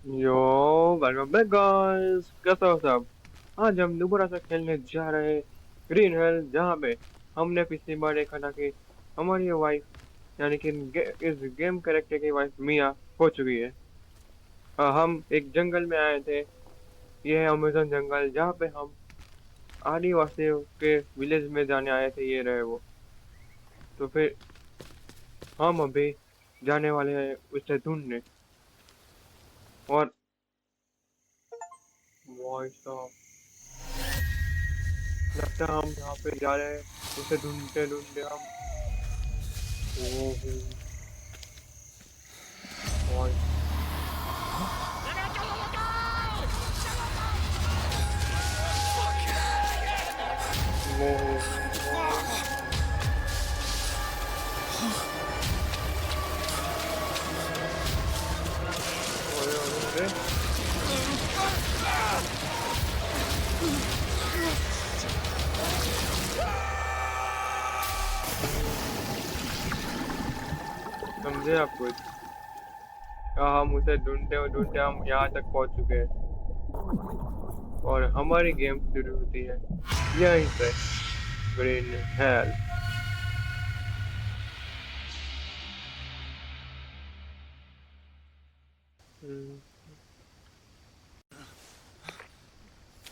यो welcome back guys, कैसे हो सब। आज हम दोबारा से खेलने जा रहे हैं ग्रीन हिल, जहाँ पे हमने पिछली बार देखा था कि हमारी वाइफ यानी कि इस गेम कैरेक्टर की वाइफ मिया हो चुकी है। हम एक जंगल में आए थे। ये है अमेजन जंगल, जहाँ पे हम आदिवासियों के विलेज में जाने आए थे। ये रहे वो। तो फिर हम अभी जाने वाले हैं उसे ढूंढने। और वॉइस लगता है हम यहाँ पे जा रहे हैं उसे ढूंढते ढूंढते हम। ओहो, वॉइस। वॉइस। अरे अरे अरे। समझे आप कुछ? हम उसे ढूंढते ढूंढते हम यहाँ तक पहुंच चुके हैं। और हमारी गेम शुरू होती है यहीं से, ग्रीन हेल।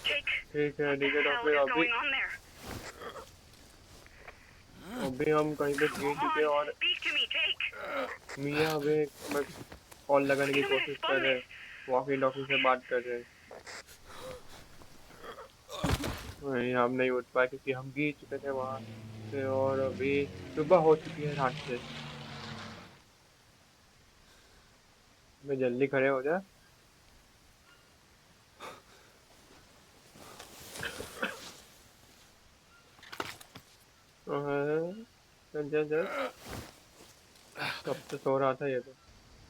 Jake, ठीक है what the ठीक है, तो hell फिर is अभी going on there? अभी हम कहीं पे Come गिर चुके on, हैं। और speak to me, Jake. मियाँ अभी हमें कॉल लगाने की Ayúdame a कोशिश कर respond रहे हैं, this. वॉकी टॉकी से बात कर रहे हैं। वही हम नहीं उठ पाए क्योंकि हम गिर चुके थे वहां से। और अभी सुबह हो चुकी है रात से। मैं जल्दी खड़े हो जा। चल चल चल। कब से सो रहा था ये तो।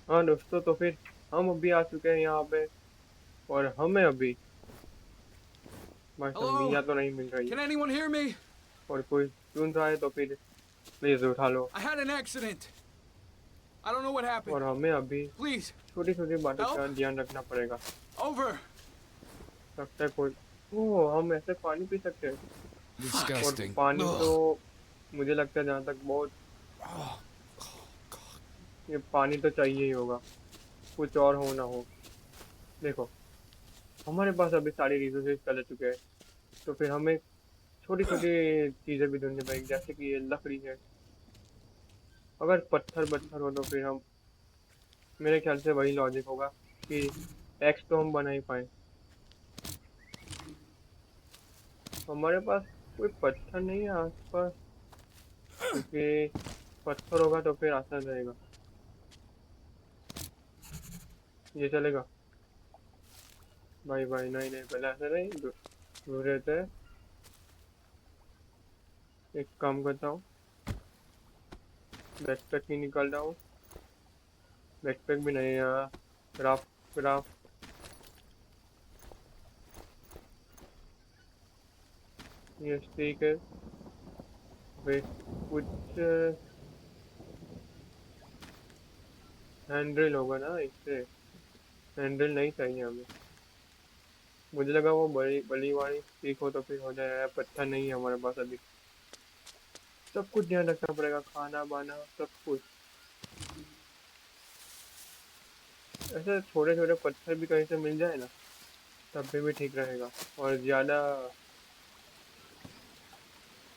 हाँ दोस्तों, तो फिर हम अभी आ चुके हैं यहाँ पे। और हमें अभी भाई साहब Hello? मियाँ तो नहीं मिल रही है। Can anyone hear me? और कोई सुन रहा है तो फिर प्लीज उठा लो। I had an accident. I don't know what happened. और हमें अभी Please, छोटी छोटी बातों help? का ध्यान रखना पड़ेगा। Over. लगता है कोई। ओह, हम ऐसे पानी पी सकते हैं। Fuck. और Disgusting. पानी तो Ugh. मुझे लगता है जहाँ तक बहुत, Oh, God. ये पानी तो चाहिए ही होगा, कुछ और हो ना हो। देखो, हमारे पास अभी सारी रिसोर्सेज चले चुके हैं। तो फिर हमें छोटी छोटी चीजें भी ढूंढनी पड़ेगी, जैसे कि ये लकड़ी है। अगर पत्थर पत्थर हो तो फिर हम, मेरे ख्याल से वही लॉजिक होगा कि एक्स तो हम बना ही पाए। हमारे पास कोई पत्थर नहीं है आसपास, क्योंकि पत्थर होगा तो फिर आसान रहेगा। ये चलेगा? भाई भाई नहीं नहीं, पहले ऐसे नहीं, दूर रहते हैं। एक काम करता हूँ, बैकपैक ही निकाल रहा हूँ। बैकपैक भी नहीं है यहाँ। Craft craft. ये ठीक है। भाई कुछ हैंडल होगा ना इससे। हैंडल नहीं चाहिए हमें। मुझे लगा वो बड़ी बड़ी वाली ठीक हो तो फिर हो जाएगा। पत्थर नहीं है हमारे पास अभी। सब कुछ ध्यान रखना पड़ेगा, खाना बाना सब कुछ। ऐसे छोटे छोटे पत्थर भी कहीं से मिल जाए ना, तब भी ठीक रहेगा। और ज्यादा,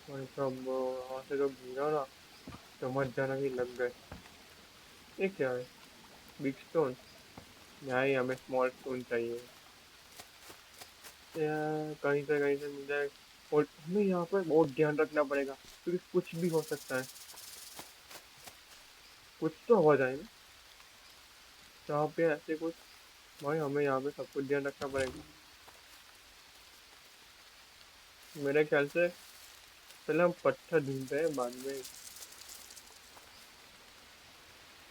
और सब वहां से तो गिरा ना, तो मत जाना कि लग गए। ये क्या है? Big stone? नहीं, हमें स्मॉल स्टोन चाहिए। कहीं से मिल जाए। और हमें यहाँ पर बहुत ध्यान रखना पड़ेगा, क्योंकि कुछ भी हो सकता है। कुछ तो हो जाए ना यहाँ पे ऐसे कुछ। भाई हमें यहाँ पे सब कुछ ध्यान रखना पड़ेगा। मेरे ख्याल से पहले हम पत्थर ढूंढते हैं, बाद में।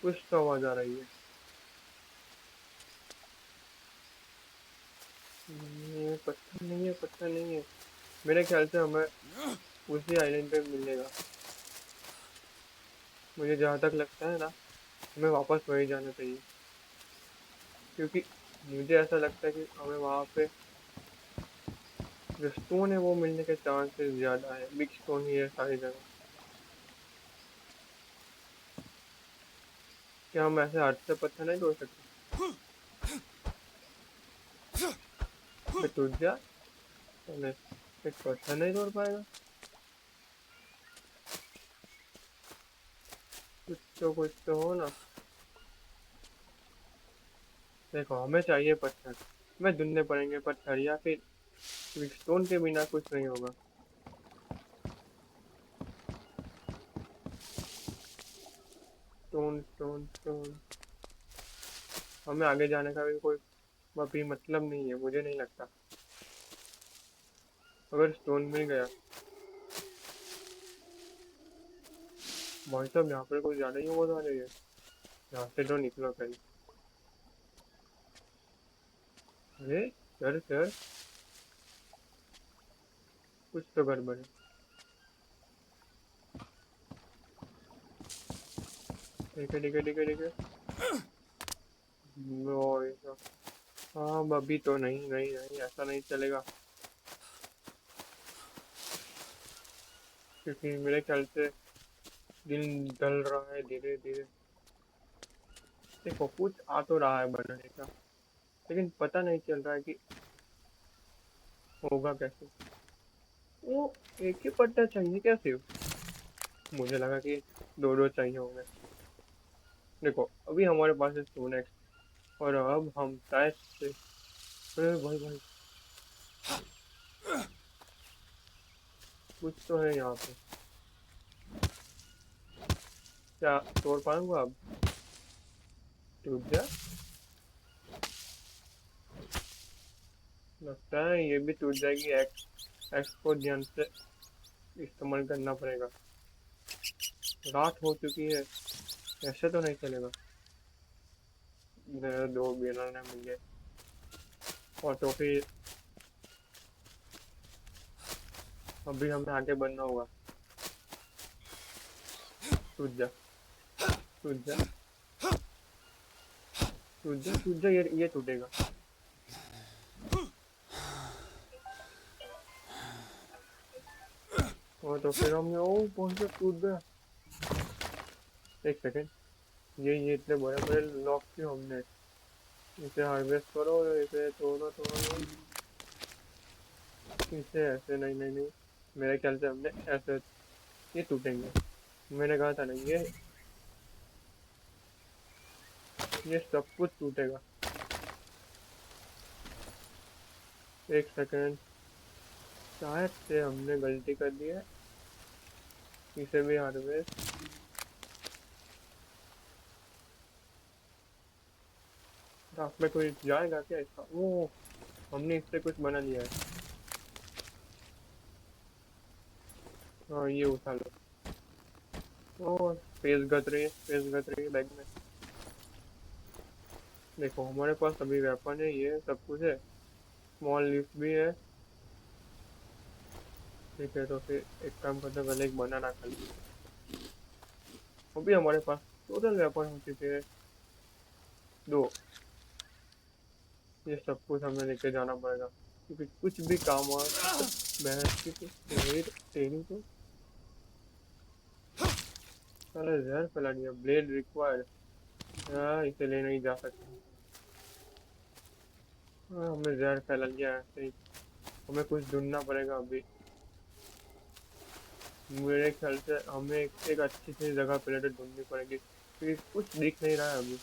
कुछ तो आवाज आ रही है। ये पत्थर नहीं है, पत्थर नहीं है। मेरे ख्याल से हमें उसी आइलैंड पे मिलेगा। मुझे जहाँ तक लगता है ना, हमें वापस वही जाना चाहिए। क्योंकि मुझे ऐसा लगता है कि हमें वहाँ पे जो स्टोन है वो मिलने के चांसेस ज्यादा है। बिग स्टोन ही है सारी जगह। क्या हम ऐसे हाथ से पत्थर नहीं तोड़ सकते? बे टूट जा। नहीं, एक पत्थर नहीं तोड़ पाएगा। कुछ तो हो ना। देखो हमें चाहिए पत्थर। हमें ढूंढने पड़ेंगे पत्थर, या फिर बिग स्टोन के बिना कुछ नहीं होगा। Stone stone stone. हमें आगे जाने का भी कोई अभी मतलब नहीं है, मुझे नहीं लगता। अगर स्टोन मिल गया, भाई साहब यहाँ पर कुछ ज्यादा ही होगा रही है। यहाँ से तो निकलो पहले। अरे सर सर, कुछ तो गड़बड़ है। ठीक है ठीक है ठीक है ठीक है। भाई साहब, हाँ अभी तो नहीं नहीं नहीं, ऐसा नहीं चलेगा। क्योंकि मेरे ख्याल से दिन ढल रहा है धीरे धीरे। देखो कुछ आ तो रहा है बनाने का, लेकिन पता नहीं चल रहा है कि होगा कैसे। वो एक ही पट्टा चाहिए क्या सिर्फ? मुझे लगा कि दो दो चाहिए होंगे। देखो अभी हमारे पास है सोनेक्स, और अब हम शायद से, अरे भाई भाई, कुछ तो है यहाँ पे। क्या तोड़ पाऊंगा अब? टूट जा। लगता है ये भी टूट जाएगी। एक्स एक्स को ध्यान से इस्तेमाल करना पड़ेगा। रात हो चुकी है, ऐसे तो नहीं चलेगा। इधर दो बनाना मिल गए, और तो फिर अभी हमें आगे बढ़ना होगा। टूट जा टूट जा टूट जा टूट जा, ये टूटेगा। और तो फिर हमने ओ कौन सा टूट गया। एक सेकेंड, ये इतने बड़े बड़े लॉक क्यों हमने? इसे हार्वेस्ट करो, इसे तोड़ो तोड़ो। इसे ऐसे नहीं नहीं नहीं, मेरे ख्याल से हमने ऐसे, ये टूटेंगे। मैंने कहा था ना ये सब कुछ टूटेगा। एक सेकेंड, शायद से हमने गलती कर दी है। इसे भी हार्वेस्ट, रात में कोई जाएगा क्या इसका? ओ, हमने इससे कुछ बना लिया है। हाँ ये उठा लो। ओ स्पेस गत रही है बैग में। देखो हमारे पास अभी वेपन है, ये सब कुछ है। स्मॉल लिफ्ट भी है। ठीक है, तो फिर एक काम करते हैं, पहले एक बनाना खा लीजिए। अभी हमारे पास टोटल वेपन हो चुके हैं दो। ये सब कुछ हमें लेके जाना पड़ेगा, क्योंकि कुछ भी काम आ भैंस की तो तेरी तो साला जहर फैला दिया। ब्लेड रिक्वायर्ड, हाँ इसे ले नहीं जा सकते। हाँ हमने जहर फैला लिया है ऐसे ही। हमें कुछ ढूंढना पड़ेगा अभी। मेरे ख्याल से हमें एक अच्छी सी जगह पहले ढूंढनी पड़ेगी, क्योंकि कुछ दिख नहीं रहा है अभी।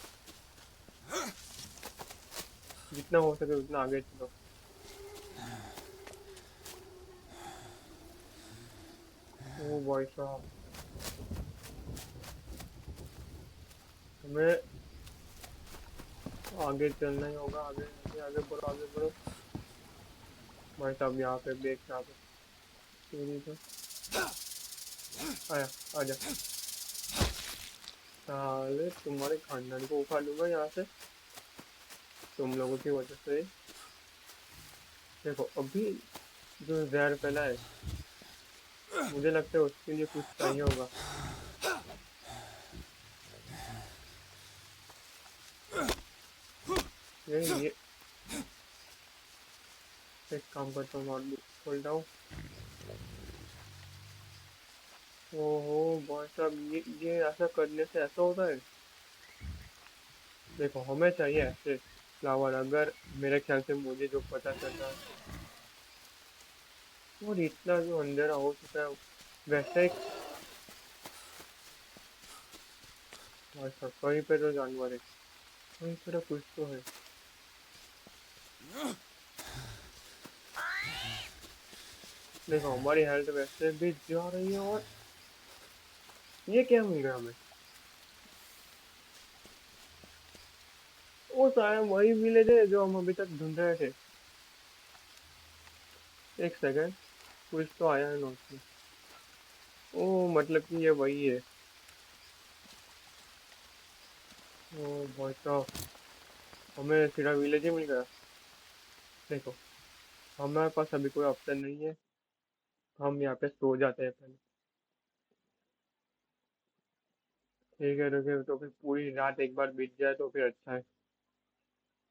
जितना हो सके उतना आगे चलो। ओ भाई साहब, हमें आगे चलना ही होगा। आगे आगे आगे बढ़ो आगे बढ़ो। भाई साहब यहाँ पे देख, यहाँ पे तेरी तो आया, आजा। साले तुम्हारे खानदान को उखाड़ लूंगा यहाँ से, तुम लोगों की वजह से। देखो अभी जो जहर फैला है, मुझे लगता है उसके लिए कुछ चाहिए होगा। ये एक काम करता हूँ, नोटबुक खोलता हूँ। ओहो भाई साहब, ये ऐसा करने से ऐसा होता है। देखो हमें चाहिए ऐसे फ्लावर, अगर मेरे ख्याल से मुझे जो पता चल रहा है, और इतना जो अंधेरा हो चुका है, वैसे एक भाई साहब कहीं पे तो जानवर है, कहीं पे तो कुछ तो है। देखो हमारी हेल्थ वैसे भी जा रही है, और ये क्या मिल रहा है हमें? वो शायद वही विलेज है जो हम अभी तक ढूंढ रहे थे। एक सेकंड, कुछ तो आया है नोट में। ओ मतलब कि ये वही है। ओ भाई साहब, हमें सीधा विलेज ही मिल गया। देखो हमारे पास अभी कोई ऑप्शन नहीं है, हम यहाँ पे सो जाते हैं पहले। ठीक है, रुके तो फिर पूरी रात एक बार बीत जाए तो फिर अच्छा है,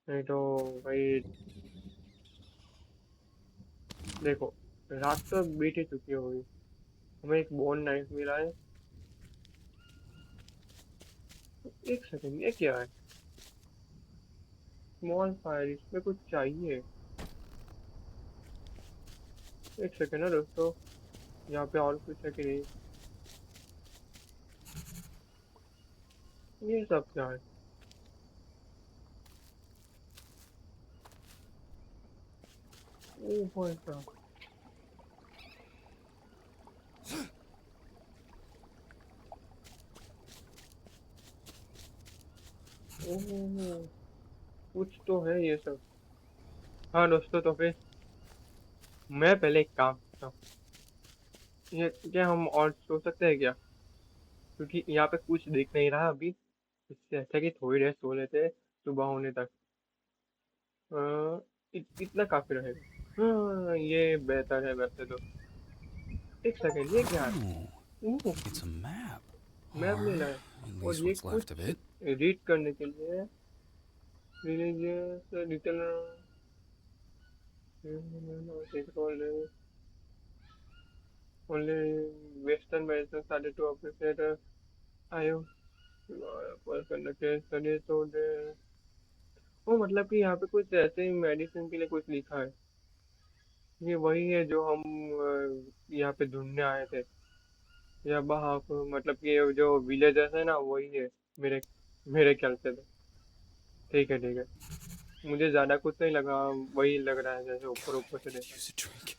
नहीं तो भाई। देखो रात तो बीत ही चुकी होगी। हमें एक बोन नाइफ मिला है। एक सेकंड, ये क्या है? स्मॉल फायर, इसमें कुछ चाहिए। एक सेकंड ना दोस्तों, यहाँ पे और कुछ है कि नहीं? ये सब क्या है? ओ भाई साहब, ओ कुछ तो है ये सब। हाँ दोस्तों, तो फिर मैं पहले एक काम करता हूँ। ये क्या हम और सो सकते हैं क्या? क्योंकि यहाँ पे कुछ दिख नहीं रहा अभी। इससे अच्छा कि थोड़ी देर सो लेते हैं, सुबह होने तक। इतना काफी रहेगा। हाँ ये बेहतर है वैसे तो। एक सेकंड, ये क्या है? Oh, oh, it's a map. Map मिला है। At और least ये what's left of कुछ it. रीड करने के लिए है। Religious detail, only western version started to appreciate आयो पर conducted studies so the। वो मतलब कि यहाँ पे कुछ ऐसे ही मेडिसिन के लिए कुछ लिखा है। ये वही है जो हम यहाँ पे ढूंढने आए थे, या वहाँ मतलब कि ये जो विलेजर्स है ना, वही है मेरे मेरे ख्याल से तो। ठीक है ठीक है, मुझे ज्यादा कुछ नहीं लगा, वही लग रहा है जैसे ऊपर ऊपर से Could देखा। use a drink.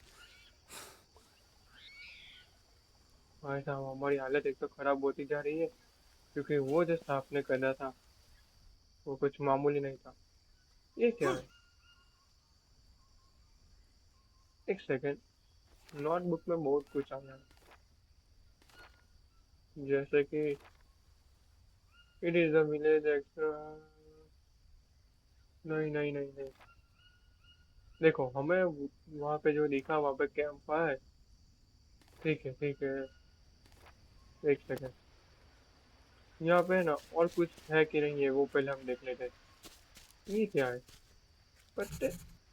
भाई साहब हमारी हालत एक तो खराब होती जा रही है, क्योंकि वो जो सांप ने करा था वो कुछ मामूली नहीं था। ये क्या है? एक सेकेंड, नोटबुक में बहुत कुछ आया है, जैसे कि it is a village extra. नहीं नहीं नहीं नहीं, देखो हमें वहाँ पे जो दिखा वहाँ पे कैंप है। ठीक है ठीक है, एक सेकेंड, यहाँ पे है ना और कुछ है कि नहीं है वो पहले हम देख लेते हैं। ये क्या है? पत्ते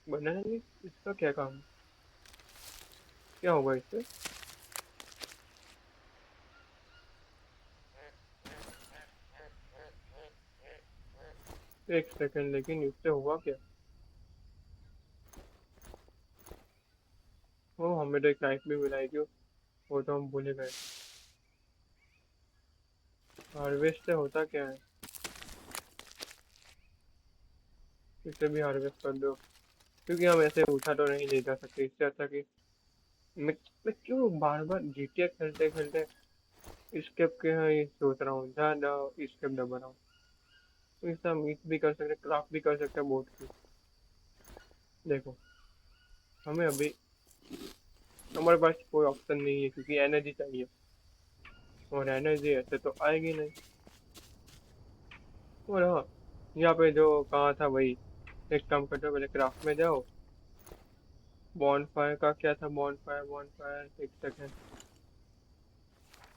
बनाने के, इसका क्या काम है? क्या होगा इससे? एक सेकेंड, लेकिन इससे हुआ क्या? ओ हमें तो एक नाइफ भी मिलाई थी, वो तो हम भूल ही गए। हार्वेस्ट से होता क्या है? इसे भी हार्वेस्ट कर दो, क्योंकि हम ऐसे उठा तो नहीं ले जा सकते। इससे अच्छा कि मैं मैं क्यों बार बार जीटीए खेलते खेलते स्केप के यहाँ ये सोच रहा हूँ, ज्यादा स्केप दबा रहा हूँ। तो इसका मीट भी कर सकते, क्राफ्ट भी कर सकते हैं बोट की। देखो हमें अभी, हमारे पास कोई ऑप्शन नहीं है क्योंकि एनर्जी चाहिए, और एनर्जी ऐसे तो आएगी नहीं। और हाँ, यहाँ पे जो कहा था वही, एक काम करते हो, पहले क्राफ्ट में जाओ। बॉन फायर का क्या था? बॉन फायर, बॉन फायर, एक सेकेंड,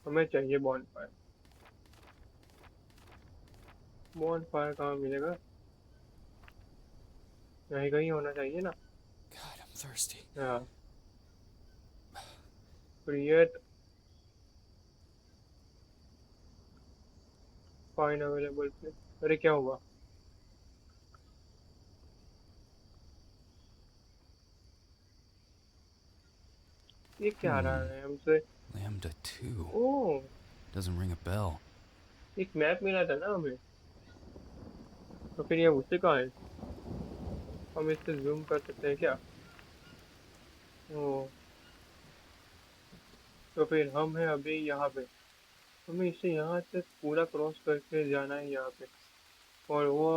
हमें चाहिए बॉन फायर। बॉन फायर कहाँ मिलेगा? यहीं कहीं होना चाहिए ना। God, I'm thirsty. हाँ, क्रिएट फाइन अवेलेबल पे। अरे क्या हुआ? ये क्या आ रहा है हमसे? Lambda 2. Oh, Doesn't ring a bell. एक मैप मिला था ना हमें, तो फिर ये उससे कहाँ है? हम इससे जूम कर सकते हैं क्या? ओह, तो फिर हम हैं अभी यहाँ पे। हमें इसे यहाँ से पूरा क्रॉस करके जाना है यहाँ पे। और वो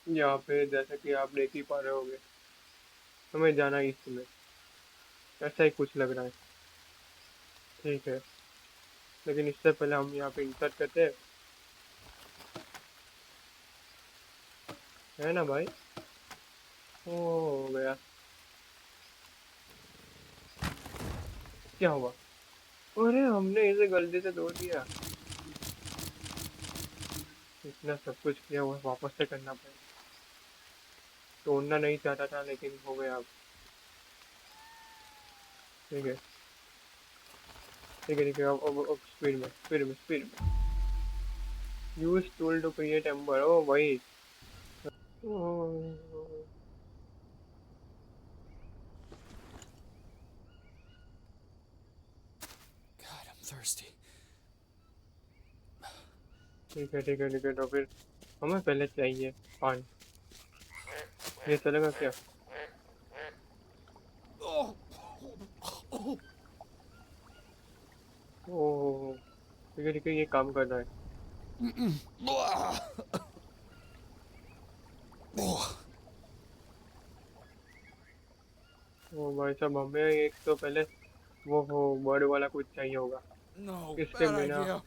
यहाँ पे जैसा कि आप देख ही पा रहे होगे, हमें जाना है इसमें। ऐसा ही कुछ लग रहा है। ठीक है, लेकिन इससे पहले हम यहाँ पे इंसर्ट करते हैं, है ना भाई? ओ, हो गया। क्या हुआ? अरे हमने इसे गलती से तोड़ दिया। इतना सब कुछ किया हुआ वापस से करना पड़ेगा। तोड़ना नहीं चाहता था लेकिन हो गया अब। ठीक है, ठीक है, ठीक है। अब स्पीड में, स्पीड में, स्पीड में। Use tool to create ember. ओ भाई। Oh, God, I'm thirsty. ठीक है, ठीक है, ठीक है। तो फिर हमें पहले चाहिए पानी। ये चलेगा क्या? Oh, oh, ओह, ठीक है, ठीक है, ये काम कर रहा है। oh. ओ भाई साहब, हमें एक तो पहले वो बर्ड वाला कुछ चाहिए होगा। No, इसके bad बिना। idea.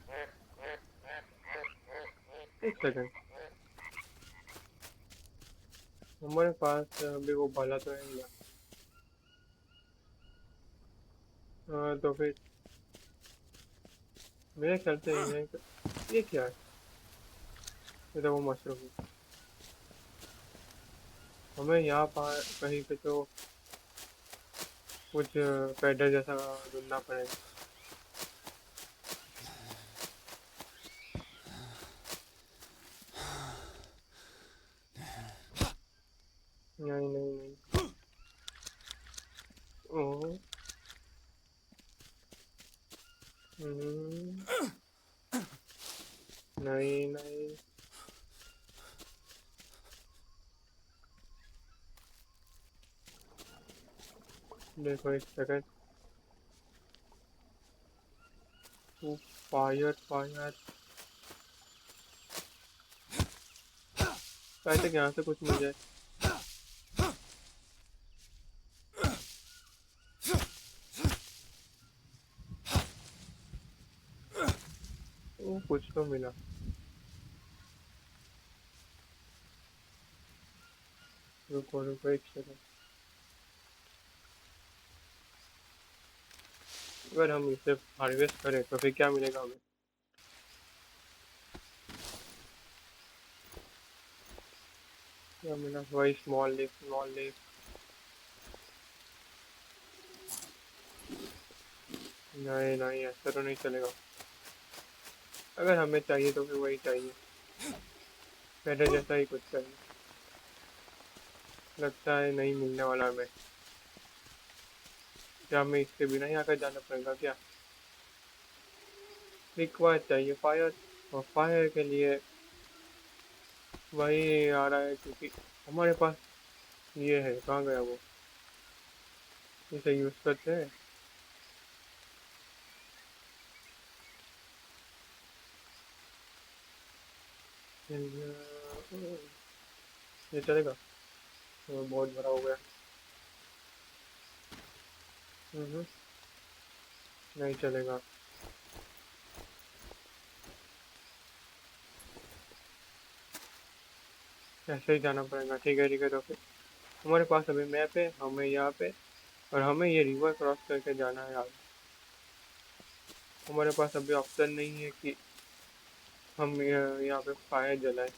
एक सेकंड, हमारे पास अभी वो भाला तो है नहीं। हाँ, तो फिर मेरे ख्याल से ये क्या है? ये तो वो मशरूम है। हमें यहाँ पर कहीं पे तो कुछ पैडल जैसा ढूंढना पड़ेगा। नहीं, नहीं, नहीं। ओह, हम्म, नहीं, नहीं। देखो एक सेकंड। Fire, fire. शायद तक यहाँ से कुछ मिल जाए। ओ, कुछ तो मिला। रुको, रुको एक सेकंड। अगर हम इसे हार्वेस्ट करें तो फिर क्या मिलेगा हमें? क्या मिला? वही स्मॉल लीफ, स्मॉल लीफ। नहीं, नहीं, ऐसा तो नहीं चलेगा। अगर हमें चाहिए तो फिर वही चाहिए। पहले जैसा ही कुछ चाहिए। लगता है नहीं मिलने वाला हमें। क्या हमें इसके बिना ही आकर जाना पड़ेगा क्या? रिक्वायर चाहिए फायर। और फायर के लिए वही आ रहा है, क्योंकि हमारे पास ये है। कहाँ गया वो? इसे यूज करते हैं। ये चलेगा? तो बहुत बड़ा हो गया। हम्म, नहीं चलेगा। ऐसे ही जाना पड़ेगा। ठीक है, ठीक है। तो फिर हमारे पास अभी मैप है, हमें यहाँ पे, और हमें ये रिवर क्रॉस करके जाना है आगे। हमारे पास अभी ऑप्शन नहीं है कि हम यहाँ पे फायर जलाए।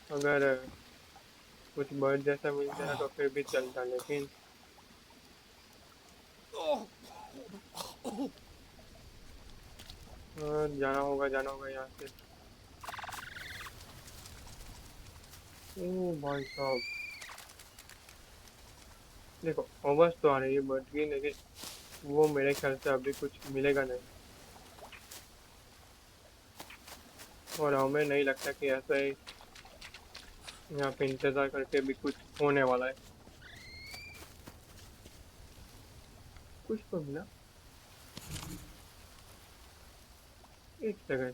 अगर कुछ बर्ड जैसा मिल जाए तो फिर भी चलता, लेकिन जाना होगा यहाँ से। ओ भाई साहब, देखो आवाज तो आ रही है बर्ड की, लेकिन वो मेरे ख्याल से अभी कुछ मिलेगा नहीं, और हमें नहीं लगता कि ऐसा ही यहाँ पे इंतजार करके भी कुछ होने वाला है। कुछ तो मिला, एक सेकंड।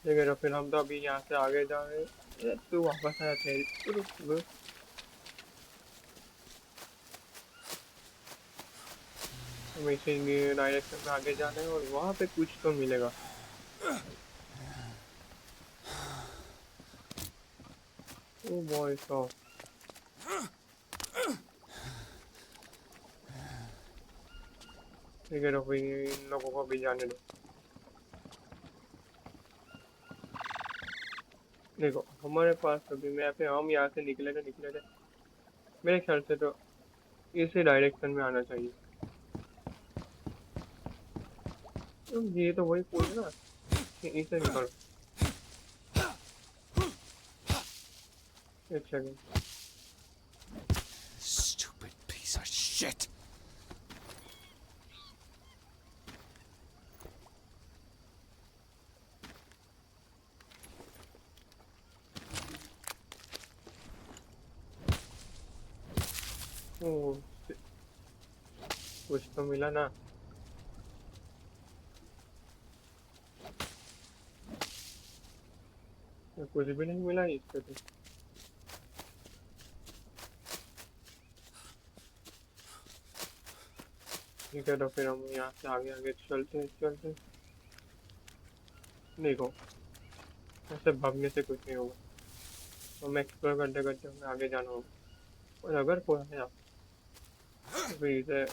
ठीक है, फिर हम तो अभी यहाँ से आगे जा रहे हैं। तू वापस आया थे, रुक। हम इसी डायरेक्शन में आगे जा रहे हैं और वहाँ पे कुछ तो मिलेगा। ओ बॉय साहब, ठीक है, फिर इन लोगों को भी जाने दो। देखो हमारे पास अभी मैप है, हम यहाँ से निकले थे। मेरे ख्याल से तो इसी डायरेक्शन में आना चाहिए। तो ये तो वही पुल है ना, कि इसे निकलो। एक second, Stupid piece of shit. ओ कुछ तो मिला ना। कुछ भी नहीं मिला इस पे तो। ठीक है, तो फिर हम यहाँ से आगे चलते। देखो ऐसे भागने से कुछ नहीं होगा, हमें एक्सप्लोर करते हमें आगे जाना होगा। और अगर कोई है तो फिर इसे,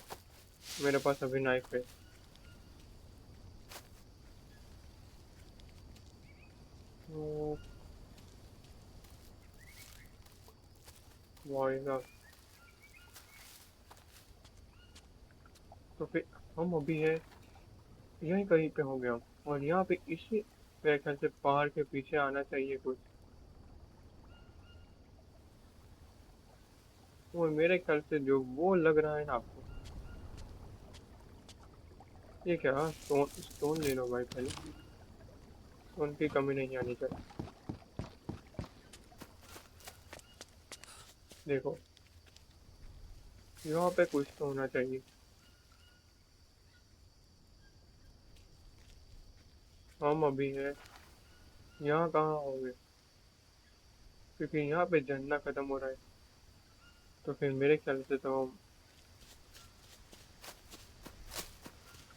मेरे पास अभी नाइफ है। तो भाई साहब, तो फिर हम अभी है यहीं कहीं पे होंगे हम, और यहाँ पे इसी मेरे ख्याल से पहाड़ के पीछे आना चाहिए कुछ। वो मेरे ख्याल से जो वो लग रहा है ना आपको, ये क्या, स्टोन ले लो भाई पहले, स्टोन की कमी नहीं आनी चाहिए। देखो यहाँ पे कुछ तो होना चाहिए। हम अभी है यहाँ कहाँ होंगे, क्योंकि यहाँ पे झरना खत्म हो रहा है, तो फिर मेरे ख्याल से तो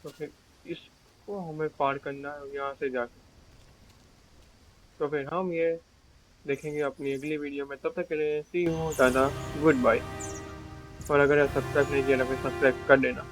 फिर इसको हमें पार करना है यहाँ से जाके। तो फिर हम ये देखेंगे अपनी अगली वीडियो में, तब तक के लिए सी यू, टाटा, गुड बाय। और अगर सब्सक्राइब नहीं किया ना फिर सब्सक्राइब कर देना।